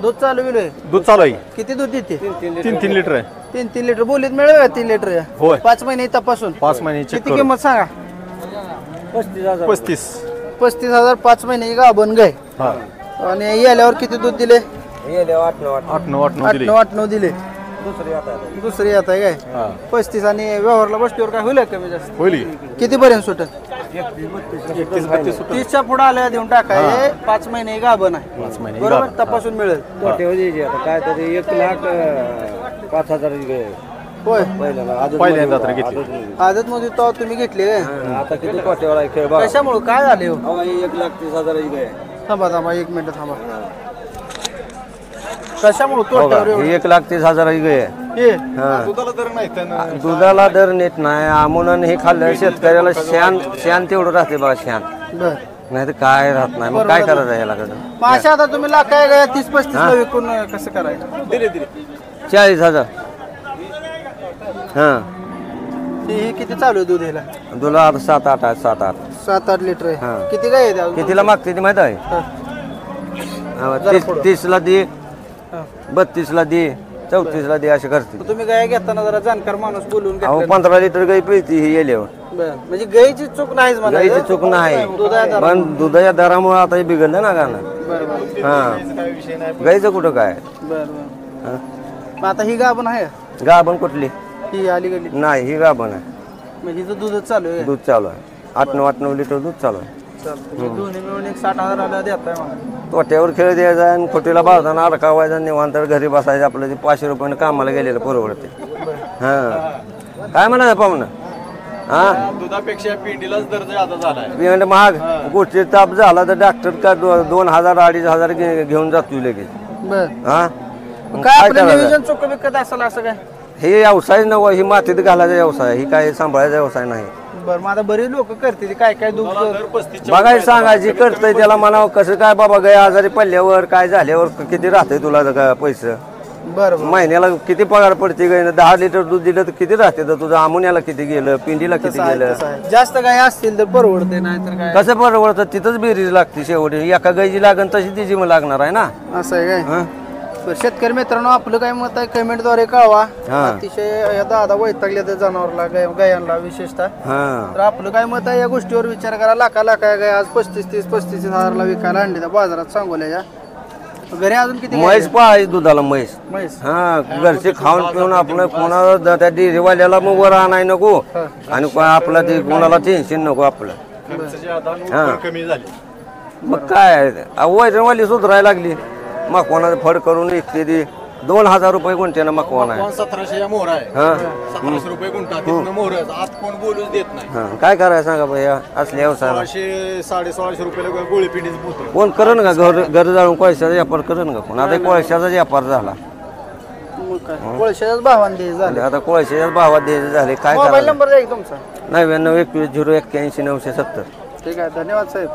दूध चालू आहे. दूध चालू आहे. किती दूध देते? 3 लिटर आहे. 3 लिटर बोलीत मिळेल का? 3 लिटर होय. 5 महिने तपासून 5 महिने चेक किती किंमत सांगा? 35. 35,000 5 महिने गाभण गाय. हा. आणि याल्यावर किती दूध दिले? 8-9 दिले. 8-9 दिले. दुसरी आता आहे काय? 35 आणि व्यवहारला बसल्यावर काय होईल कमी जास्त? होईल. किती पर्यंत सुटेल? 31-32 सुटेल. 30च्या पुढे आल्या देऊन टाकाय. 5 महिने गाभण आहे. 5 महिने बरोबर तपासून मिळेल. काय तरी 1,05,000 होय. पहिल्यांदा तर घेतली. आदत मध्ये तो तुम्ही घेतले काय? आता किती कोट्यावर खेळ बघा. कशामुळे काय झाले हो? 1,30,000 थांबा 1 मिनिट थांबा. कशामुळे तोट्यावर एवढं? 1,30,000 हे दुधाला दर नाही त्यानं. दुधाला दर नेत नाही. आमून हे खाल्लं शेतकऱ्याला शान तेवढं राहते बघा शान. बर नाही तर काय राहत नाही. मग काय करायचं याला कडं? मग अशा आता तुम्ही लाखाय काय 30-35 ला विकून कसं करायचं? दिले 40,000. हा हे किती चालू आहे दूध याला? तुला आता 7-8 आहे. 7-8 7-8 लिटर हा. आहे. किती गाय आहे त्या? कितीला मागते ती माहित आहे? हा. 30ला दे, हा. 32ला दे, 34ला दे असे करते. मग तुम्ही गाय घेताना जरा जाणकार माणूस बोलून अहो घेतलं. 15 लिटर गाई पिळती ही येल्यावर. बरं. म्हणजे गायची चूक नाहीच मला. गाईची चूक नाही. दुधाच्या पण दुधाच्या दरामुळे आता हे बिघडलं ना गाणं. बरं हा गाईचं कुठं काय? बरं. हा? मग आता ही गाभण आहे? गाभण कुठली? ही अलीकडली नाही ही गाभण आहे. म्हणजे हिचं दूधच चालू आहे. दूध चालू आहे. 8-9 लिटर दूध चालू आहे. चालतं. दोन्ही मिळून एक 60,000 आला देताय मला. तोट्यावर खेळ द्यायचा आणि खोटीला बाळताना अडकावायचा निवांत घरी बसायचं. आपलं ते 500 रुपयानं कामाला गेलेलं परवडते. हा काय म्हणायचं पाहुणं? हा दुधापेक्षा पिंडीलाच दर ज्यादा झालाय. पेंड महाग गोष्टी ताप झाला तर डॉक्टर का 2,000-2,500 घेऊन जातो लगेच. बर. हा मग काय आपलं नियोजन चुक विकत असेल असं काय? हे व्यवसाय नव ही मातीत घालायचा व्यवसाय. ही काय सांभाळायचा व्यवसाय नाही. बरं. मग आता बरीच लोक करते काय काय दूध दर 35. बघायचं सांगायची करतंय त्याला म्हणावं कसं काय बाबा गाय आजारी पडल्यावर काय झाल्यावर किती राहतंय तुला पैसे? बरं. महिन्याला किती पगार पडते गायनं? 10 लिटर दूध दिलं तर किती राहते? तर तुझं आमुन्याला किती गेलं? पिंडीला किती गेलं? जास्त गाय असतील तर परवडते नाही तर काय कसं परवडतं? तिथंच बेरीज लागते शेवटी. एका गायची लागण तशी तिची मग लागणार आहे ना. असं आहे काय? हं? बरं. शेतकरी मित्रांनो आपलं काय मत आहे कमेंटद्वारे कळवा. हा. अतिशय या दादा वैतागले त्या जनावरला गायांना विशेषतः. हा तर आपलं काय मत आहे या गोष्टीवर विचार करा. लाखा गाय आज 35,000-35,000 विकायला आणली त्या बाजारात सांगोल्याच्या. घरी अजून किती गाय म्हैस आहे? पाहायची दुधाला म्हैस. म्हैस. हा घरचे खाऊन पिऊन आपलं कोणाला त्या डेअरीवाल्याला मग वर आणाय नको आणि आपला ते कोणाला टेन्शन नको आपलं. कमी झाली. मग काय वैरणवाली सुधारायला लागली. मकवाना फड करून विकते ती 2,000 रुपये गुंठ्यानं मकवाना आहे. 1700 या मोहर आहे. हा 1700 रुपये गुंठा. तिथनं मोहर आज कोण बोलूच देत नाही. हा काय करायचं सांगा भैया असल्या व्यवसायाला? 1600-1650 रुपयाला गोळी पिंडीच पोहोचतो. कोण करण का घर जाळून कोळशाचा व्यापार करण का कोण? आता कोळशाचा व्यापार झाला. मग काय कोळशाच्याच भावान दे झाले. आता कोळशाच्याच भावात द्यायचे झाले. काय मोबाईल करायचं? नंबर द्या की तुमचा. 99 21 081 970. ठीक आहे. धन्यवाद साहेब.